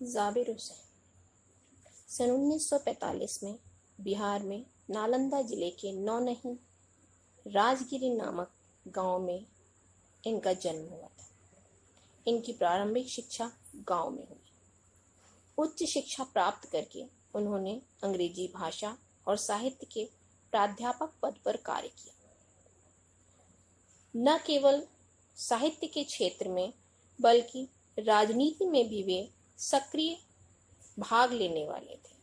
जाबिर हुसैन सन 1945 में बिहार में नालंदा जिले के नौनही राजगिरी नामक गांव में इनका जन्म हुआ था। इनकी प्रारंभिक शिक्षा गांव में हुई। उच्च शिक्षा प्राप्त करके उन्होंने अंग्रेजी भाषा और साहित्य के प्राध्यापक पद पर कार्य किया। न केवल साहित्य के क्षेत्र में बल्कि राजनीति में भी वे सक्रिय भाग लेने वाले थे।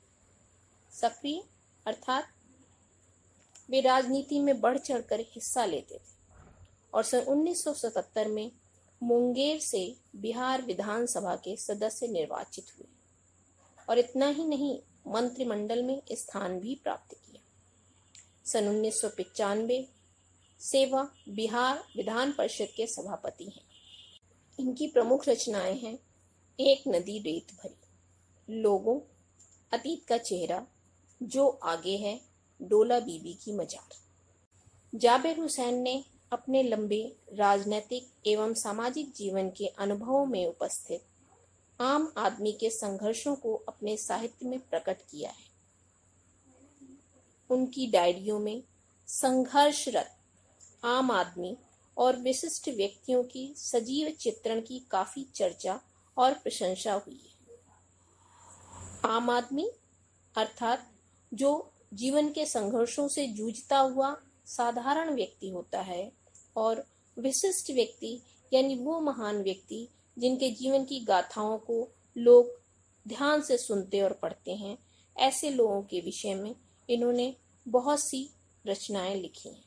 सक्रिय अर्थात वे राजनीति में बढ़ चढ़कर हिस्सा लेते थे और सन 1977 में मुंगेर से बिहार विधानसभा के सदस्य निर्वाचित हुए और इतना ही नहीं, मंत्रिमंडल में स्थान भी प्राप्त किया। सन 1995 से वह बिहार विधान परिषद के सभापति हैं। इनकी प्रमुख रचनाएं हैं एक नदी रेत भरी, लोगों, अतीत का चेहरा, जो आगे है, डोला बीबी की मजार। जाबिर हुसैन ने अपने लंबे राजनैतिक एवं सामाजिक जीवन के अनुभवों में उपस्थित आम आदमी के संघर्षों को अपने साहित्य में प्रकट किया है। उनकी डायरियों में संघर्षरत आम आदमी और विशिष्ट व्यक्तियों की सजीव चित्रण की काफी चर्चा और प्रशंसा हुई है। आम आदमी अर्थात जो जीवन के संघर्षों से जूझता हुआ साधारण व्यक्ति होता है, और विशिष्ट व्यक्ति यानी वो महान व्यक्ति जिनके जीवन की गाथाओं को लोग ध्यान से सुनते और पढ़ते हैं। ऐसे लोगों के विषय में इन्होंने बहुत सी रचनाएं लिखी हैं।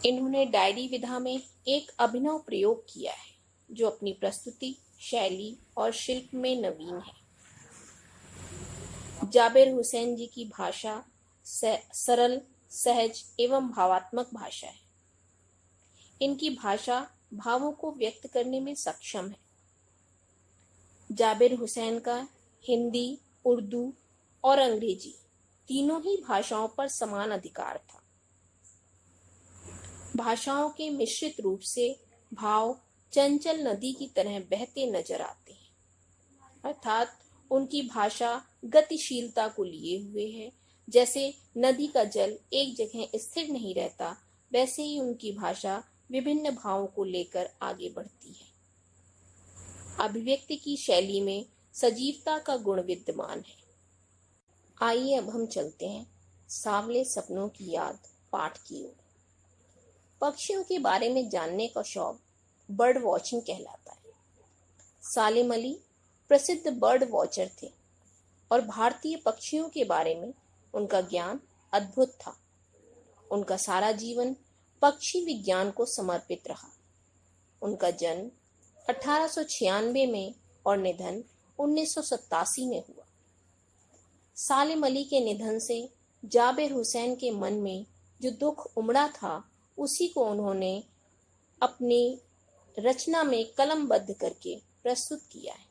इन्होंने डायरी विधा में एक अभिनव प्रयोग किया है जो अपनी प्रस्तुति, शैली और शिल्प में नवीन है। जाबिर हुसैन जी की भाषा सरल, सहज एवं भावात्मक भाषा है। इनकी भाषा भावों को व्यक्त करने में सक्षम है। जाबिर हुसैन का हिंदी, उर्दू और अंग्रेजी तीनों ही भाषाओं पर समान अधिकार था। भाषाओं के मिश्रित रूप से भाव चंचल नदी की तरह बहते नजर आते हैं, अर्थात उनकी भाषा गतिशीलता को लिए हुए है। जैसे नदी का जल एक जगह स्थिर नहीं रहता, वैसे ही उनकी भाषा विभिन्न भावों को लेकर आगे बढ़ती है। अभिव्यक्ति की शैली में सजीवता का गुण विद्यमान है। आइए अब हम चलते हैं सांवले सपनों की याद पाठ की ओर। पक्षियों के बारे में जानने का शौक बर्ड वॉचिंग कहलाता है। सालिम अली प्रसिद्ध बर्ड वॉचर थे और भारतीय पक्षियों के बारे में उनका ज्ञान अद्भुत था। उनका सारा जीवन पक्षी विज्ञान को समर्पित रहा। उनका जन्म 1896 में और निधन 1987 में हुआ। सालिम अली के निधन से जाबिर हुसैन के मन में जो दुख उमड़ा था, उसी को उन्होंने अपनी रचना में कलमबद्ध करके प्रस्तुत किया है।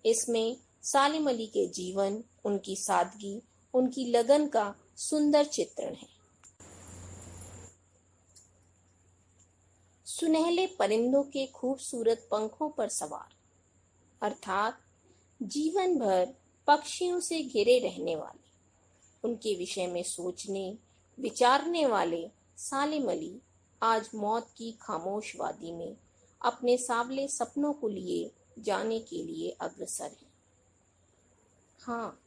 इसमें सालिम अली के जीवन, उनकी सादगी, उनकी लगन का सुंदर चित्रण है। सुनहले परिंदों के खूबसूरत पंखों पर सवार, अर्थात जीवन भर पक्षियों से घिरे रहने वाले, उनके विषय में सोचने विचारने वाले सालिम अली आज मौत की खामोश वादी में अपने सांवले सपनों को लिए जाने के लिए अग्रसर हैं। हाँ,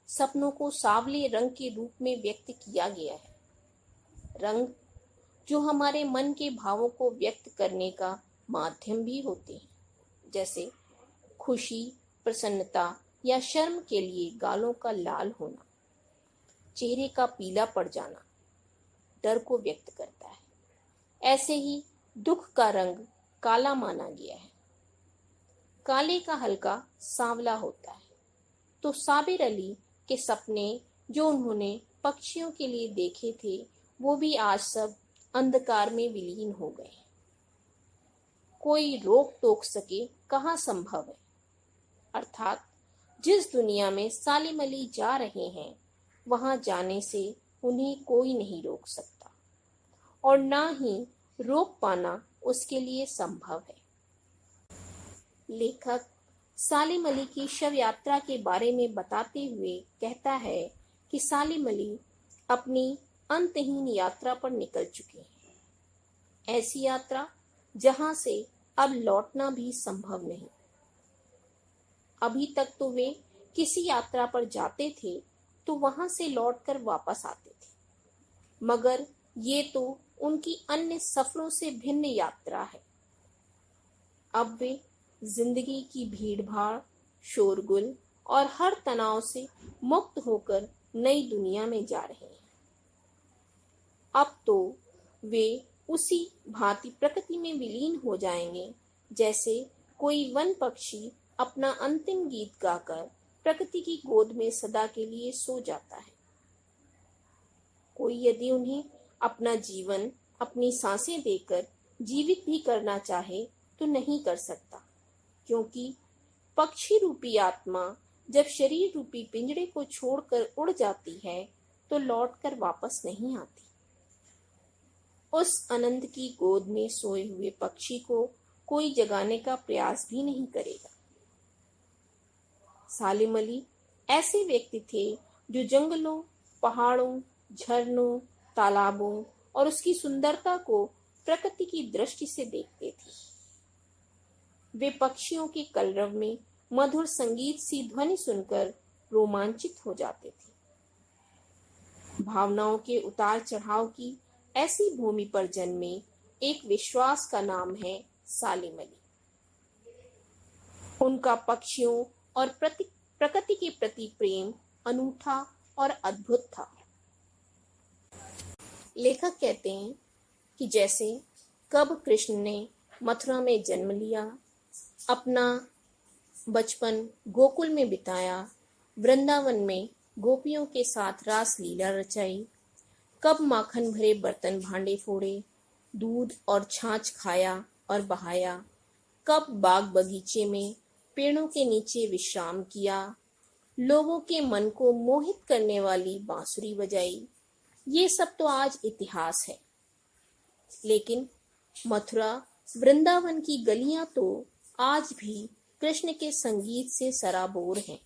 सपनों को सांवले रंग के रूप में व्यक्त किया गया है। रंग जो हमारे मन के भावों को व्यक्त करने का माध्यम भी होते हैं, जैसे खुशी, प्रसन्नता या शर्म के लिए गालों का लाल होना, चेहरे का पीला पड़ जाना डर को व्यक्त करता है। ऐसे ही दुख का रंग काला माना गया है। काले का हल्का सांवला होता है। तो साबिर अली के सपने जो उन्होंने पक्षियों के लिए देखे थे, वो भी आज सब अंधकार में विलीन हो गए। कोई रोक टोक सके कहाँ संभव है। अर्थात जिस दुनिया में सालिम अली जा रहे हैं, वहां जाने से उन्हें कोई नहीं रोक सकता और ना ही रोक पाना उसके लिए संभव है। लेखक सालिम अली की शव यात्रा के बारे में बताते हुए कहता है कि सालिम अली अपनी अंतहीन यात्रा पर निकल चुके हैं। ऐसी यात्रा जहां से अब लौटना भी संभव नहीं। अभी तक तो वे किसी यात्रा पर जाते थे तो वहां से लौटकर वापस आते थे, मगर ये तो उनकी अन्य सफरों से भिन्न यात्रा है। अब वे जिंदगी की भीड़-भाड़, शोरगुल और हर तनाव से मुक्त होकर नई दुनिया में जा रहे हैं। अब तो वे उसी भांति प्रकृति में विलीन हो जाएंगे जैसे कोई वन पक्षी अपना अंतिम गीत गाकर प्रकृति की गोद में सदा के लिए सो जाता है। कोई यदि उन्हें अपना जीवन, अपनी सांसें देकर जीवित भी करना चाहे तो नहीं कर सकता, क्योंकि पक्षी रूपी आत्मा जब शरीर रूपी पिंजरे को छोड़कर उड़ जाती है तो लौटकर वापस नहीं आती। उस आनंद की गोद में सोए हुए पक्षी को कोई जगाने का प्रयास भी नहीं करेगा। सालिम अली ऐसे व्यक्ति थे जो जंगलों, पहाड़ों, झरनों, तालाबों और उसकी सुंदरता को प्रकृति की दृष्टि से देखते थे। वे पक्षियों के कलरव में मधुर संगीत सी ध्वनि सुनकर रोमांचित हो जाते थे। भावनाओं के उतार चढ़ाव की ऐसी भूमि पर जन्मे एक विश्वास का नाम है सालिम अली। उनका पक्षियों और प्रकृति के प्रति प्रेम अनूठा और अद्भुत था। लेखक कहते हैं कि जैसे कब कृष्ण ने मथुरा में जन्म लिया, अपना बचपन गोकुल में बिताया, वृंदावन में गोपियों के साथ रास लीला रचाई, कब माखन भरे बर्तन भांडे फोड़े, दूध और छाछ खाया और बहाया, कब बाग बगीचे में पेड़ों के नीचे विश्राम किया, लोगों के मन को मोहित करने वाली बांसुरी बजाई, ये सब तो आज इतिहास है। लेकिन मथुरा, वृंदावन की गलियां तो आज भी कृष्ण के संगीत से सराबोर हैं।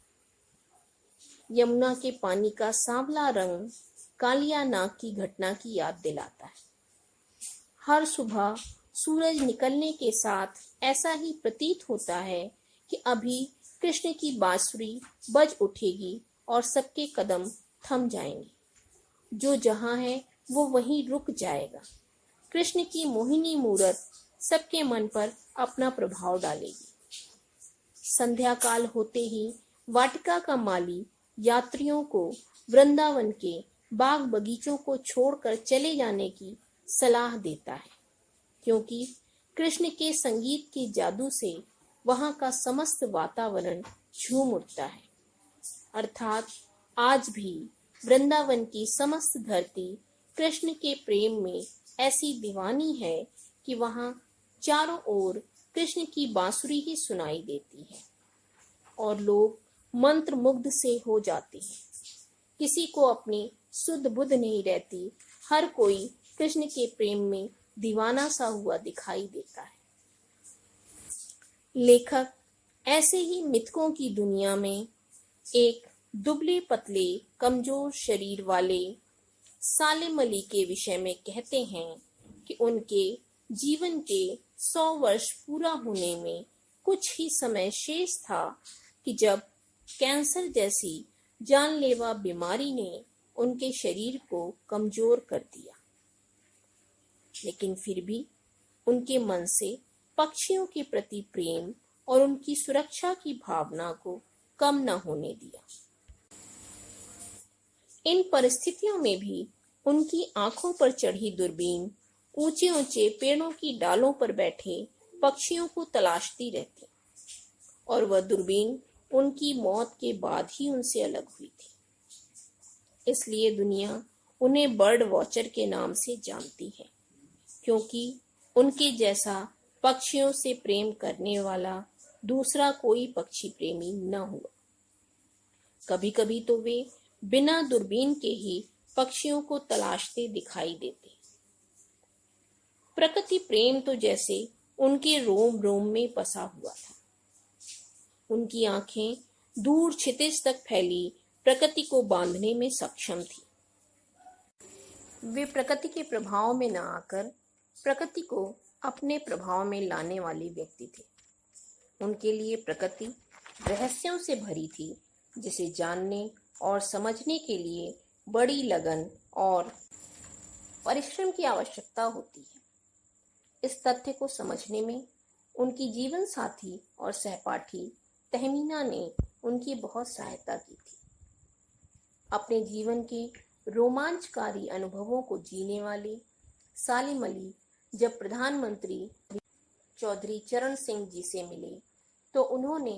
यमुना के पानी का सांवला रंग कालिया नाग की घटना की याद दिलाता है। हर सुबह सूरज निकलने के साथ ऐसा ही प्रतीत होता है कि अभी कृष्ण की बांसुरी बज उठेगी और सबके कदम थम जाएंगे। जो जहां है वो वहीं रुक जाएगा। कृष्ण की मोहिनी मूरत सबके मन पर अपना प्रभाव डालेगी। संध्या काल होते ही वाटिका का माली यात्रियों को वृंदावन के बाग बगीचों को छोड़कर चले जाने की सलाह देता है, क्योंकि कृष्ण के संगीत के जादू से वहां का समस्त वातावरण झूम उठता है। अर्थात आज भी वृंदावन की समस्त धरती कृष्ण के प्रेम में ऐसी दीवानी है कि वहां चारों ओर कृष्ण की बांसुरी ही सुनाई देती है और लोग मंत्र मुग्ध से हो जाते हैं। किसी को अपनी सुध बुध नहीं रहती, हर कोई कृष्ण के प्रेम में दीवाना सा हुआ दिखाई देता है। लेखक ऐसे ही मिथकों की दुनिया में एक दुबले पतले कमजोर शरीर वाले सालिम अली के विषय में कहते हैं कि उनके जीवन के 100 वर्ष पूरा होने में कुछ ही समय शेष था कि जब कैंसर जैसी जानलेवा बीमारी ने उनके शरीर को कमजोर कर दिया। लेकिन फिर भी उनके मन से पक्षियों के प्रति प्रेम और उनकी सुरक्षा की भावना को कम न होने दिया। इन परिस्थितियों में भी उनकी आंखों पर चढ़ी दूरबीन ऊंचे ऊंचे पेड़ों की डालों पर बैठे पक्षियों को तलाशती रहती, और वह दूरबीन उनकी मौत के बाद ही उनसे अलग हुई थी। इसलिए दुनिया उन्हें बर्ड वॉचर के नाम से जानती है, क्योंकि उनके जैसा पक्षियों से प्रेम करने वाला दूसरा कोई पक्षी प्रेमी न हुआ। कभी कभी तो वे बिना दूरबीन के ही पक्षियों को तलाशते दिखाई देते। प्रकृति प्रेम तो जैसे उनके रोम रोम में बसा हुआ था। उनकी आंखें दूर क्षितिज तक फैली प्रकृति को बांधने में सक्षम थी। वे प्रकृति के प्रभाव में न आकर प्रकृति को अपने प्रभाव में लाने वाले व्यक्ति थे। उनके लिए प्रकृति रहस्यों से भरी थी, जिसे जानने और समझने के लिए बड़ी लगन और परिश्रम की आवश्यकता होती है। इस तथ्य को समझने में उनकी जीवन साथी और सहपाठी तहमीना ने उनकी बहुत सहायता की थी। अपने जीवन के रोमांचकारी अनुभवों को जीने वाले सालिम अली जब प्रधानमंत्री चौधरी चरण सिंह जी से मिले तो उन्होंने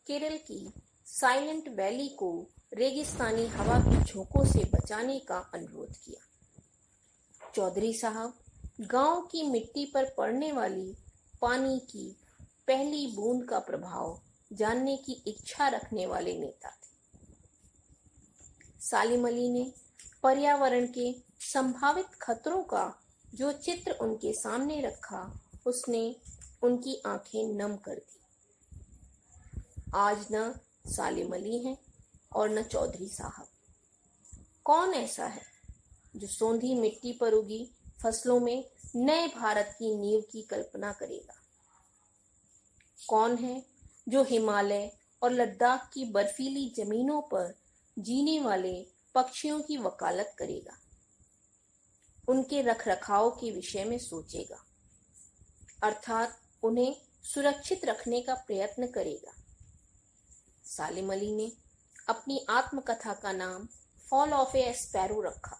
केरल की साइलेंट वैली को रेगिस्तानी हवा की झोंकों से बचाने का अनुरोध किया। चौधरी साहब गांव की मिट्टी पर पड़ने वाली पानी की पहली बूंद का प्रभाव जानने की इच्छा रखने वाले नेता थे। सालिम अली ने पर्यावरण के संभावित खतरों का जो चित्र उनके सामने रखा, उसने उनकी आंखें नम कर दी। आज न सालिम अली हैं और न चौधरी साहब। कौन ऐसा है जो सोंधी मिट्टी पर उगी फसलों में नए भारत की नींव की कल्पना करेगा? कौन है जो हिमालय और लद्दाख की बर्फीली जमीनों पर जीने वाले पक्षियों की वकालत करेगा, उनके रखरखाव के विषय में सोचेगा, अर्थात उन्हें सुरक्षित रखने का प्रयत्न करेगा? सालिम अली ने अपनी आत्मकथा का नाम फॉल ऑफ ए स्पैरो रखा।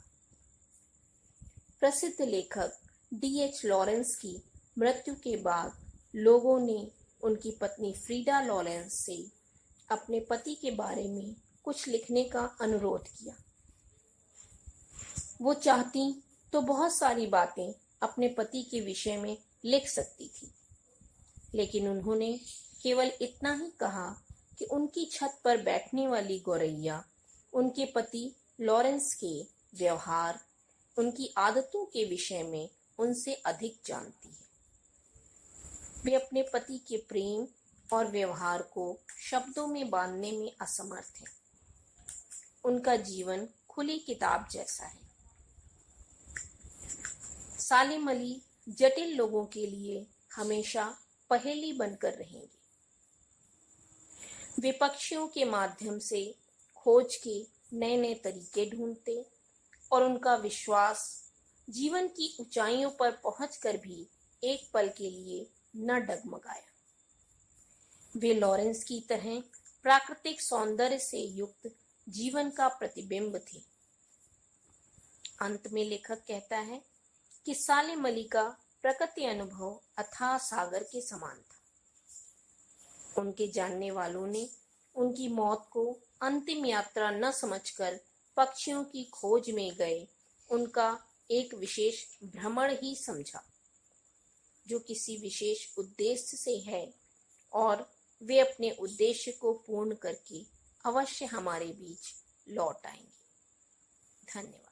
प्रसिद्ध लेखक D.H. लॉरेंस की मृत्यु के बाद लोगों ने उनकी पत्नी फ्रीडा लॉरेंस से अपने पति के बारे में कुछ लिखने का अनुरोध किया। वो चाहती तो बहुत सारी बातें अपने पति के विषय में लिख सकती थी, लेकिन उन्होंने केवल इतना ही कहा कि उनकी छत पर बैठने वाली गौरैया उनके पति लॉरेंस के व्यवहार, उनकी आदतों के विषय में उनसे अधिक जानती है। वे अपने पति के प्रेम और व्यवहार को शब्दों में बांधने में असमर्थ हैं। उनका जीवन खुली किताब जैसा है। सालिम अली जटिल लोगों के लिए हमेशा पहेली बनकर रहेंगे। वे पक्षियों के माध्यम से खोज के नए नए तरीके ढूंढते और उनका विश्वास जीवन की ऊंचाइयों पर पहुंचकर भी एक पल के लिए न डगमगाया। वे लॉरेंस की तरह प्राकृतिक सौंदर्य से युक्त जीवन का प्रतिबिंब थे। अंत में लेखक कहता है कि सालिम अली का प्रकृति अनुभव अथाह सागर के समान था। उनके जानने वालों ने उनकी मौत को अंतिम यात्रा न समझकर पक्षियों की खोज में गए उनका एक विशेष भ्रमण ही समझा, जो किसी विशेष उद्देश्य से है, और वे अपने उद्देश्य को पूर्ण करके अवश्य हमारे बीच लौट आएंगे। धन्यवाद।